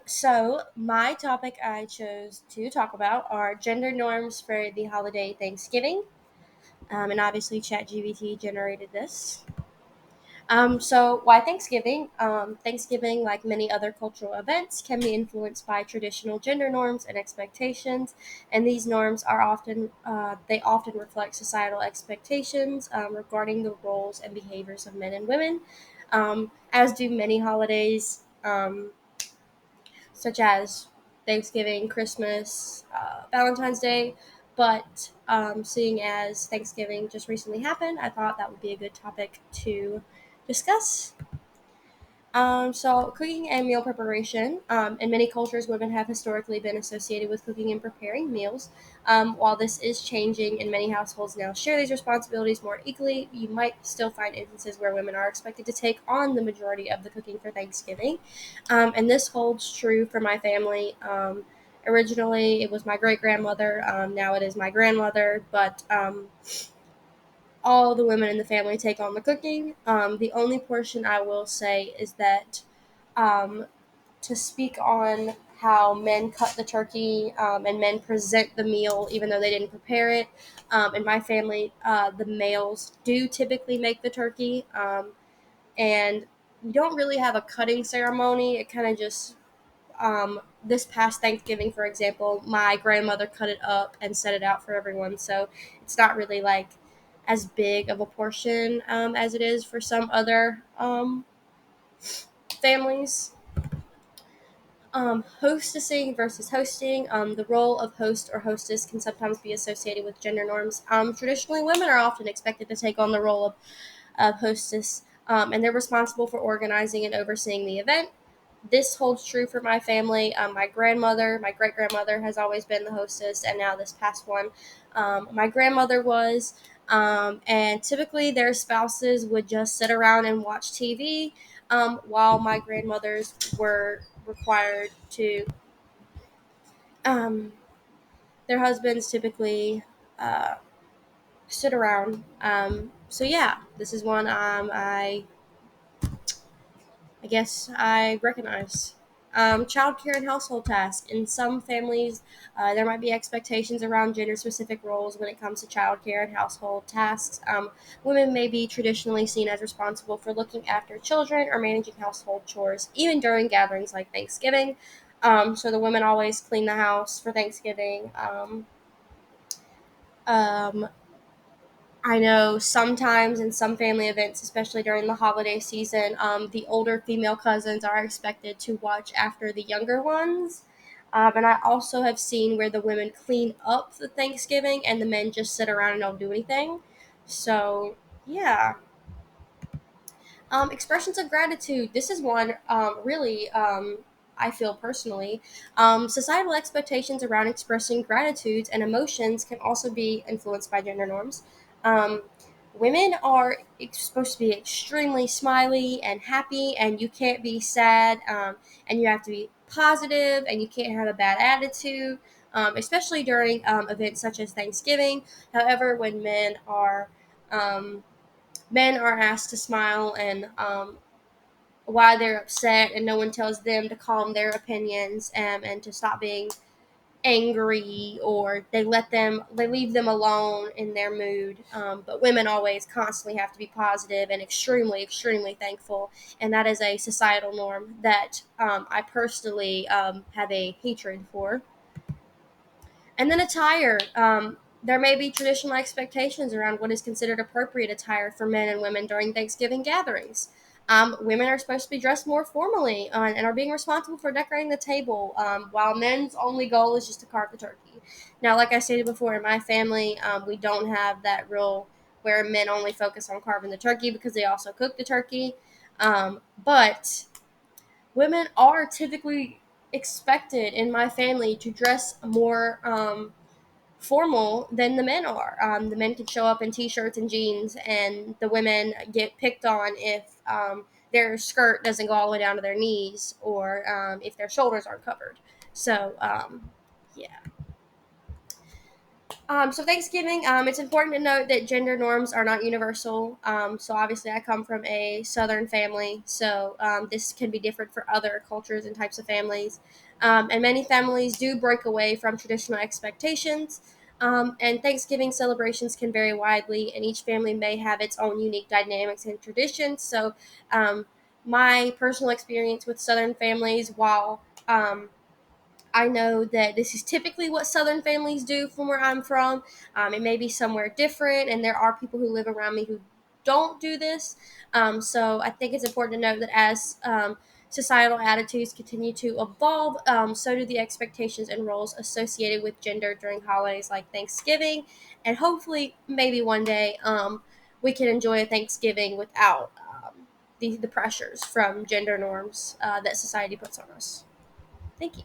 So my topic I chose to talk about are gender norms for the holiday Thanksgiving. And obviously ChatGPT generated this. So why Thanksgiving? Thanksgiving, like many other cultural events, can be influenced by traditional gender norms and expectations, and these norms are often reflect societal expectations regarding the roles and behaviors of men and women, as do many holidays. Such as Thanksgiving, Christmas, Valentine's Day. But seeing as Thanksgiving just recently happened, I thought that would be a good topic to discuss. So, cooking and meal preparation. In many cultures, women have historically been associated with cooking and preparing meals. While this is changing, and many households now share these responsibilities more equally, you might still find instances where women are expected to take on the majority of the cooking for Thanksgiving. And this holds true for my family. Originally, it was my great grandmother. Now it is my grandmother, but all the women in the family take on the cooking. The only portion I will say is that um, to speak on how men cut the turkey and men present the meal even though they didn't prepare it. In my family, the males do typically make the turkey, and we don't really have a cutting ceremony. It kind of just this past Thanksgiving, for example, my grandmother cut it up and set it out for everyone. So it's not really like as big of a portion as it is for some other families. Hostessing versus hosting. The role of host or hostess can sometimes be associated with gender norms. Traditionally, women are often expected to take on the role of hostess, and they're responsible for organizing and overseeing the event. This holds true for my family. My grandmother, my great grandmother, has always been the hostess, and now this past one, my grandmother was. And typically, their spouses would just sit around and watch TV, while my grandmothers were required to. Um, their husbands typically uh, sit around. So yeah, this is one I guess I recognize. Childcare and household tasks. In some families, there might be expectations around gender specific roles when it comes to childcare and household tasks. Women may be traditionally seen as responsible for looking after children or managing household chores, even during gatherings like Thanksgiving. So the women always clean the house for Thanksgiving. Um, I know sometimes in some family events, especially during the holiday season, the older female cousins are expected to watch after the younger ones. And I also have seen where the women clean up the Thanksgiving and the men just sit around and don't do anything. So, yeah. Expressions of gratitude. This is one really, I feel personally. Societal expectations around expressing gratitudes and emotions can also be influenced by gender norms. Um, Women are supposed to be extremely smiley and happy, and you can't be sad, and you have to be positive, and you can't have a bad attitude, especially during events such as Thanksgiving. However, when um, men are asked to smile and why they're upset, and no one tells them to calm their opinions and to stop being angry, or they leave them alone in their mood. But women always constantly have to be positive and extremely thankful, and that is a societal norm that I personally have a hatred for. And then attire. There may be traditional expectations around what is considered appropriate attire for men and women during Thanksgiving gatherings. Women are supposed to be dressed more formally and are being responsible for decorating the table, while men's only goal is just to carve the turkey. Now, like I stated before, in my family, we don't have that rule where men only focus on carving the turkey because they also cook the turkey. But women are typically expected in my family to dress more formal than the men are. The men can show up in t-shirts and jeans, and the women get picked on if their skirt doesn't go all the way down to their knees, or if their shoulders aren't covered. So, yeah. So Thanksgiving, it's important to note that gender norms are not universal. So obviously, I come from a Southern family, so this can be different for other cultures and types of families. And many families do break away from traditional expectations. And Thanksgiving celebrations can vary widely, and each family may have its own unique dynamics and traditions. So, um, my personal experience with Southern families, while I know that this is typically what Southern families do from where I'm from. It may be somewhere different, and there are people who live around me who don't do this. So I think it's important to note that as societal attitudes continue to evolve, so do the expectations and roles associated with gender during holidays like Thanksgiving. And hopefully, maybe one day, we can enjoy a Thanksgiving without the pressures from gender norms that society puts on us. Thank you.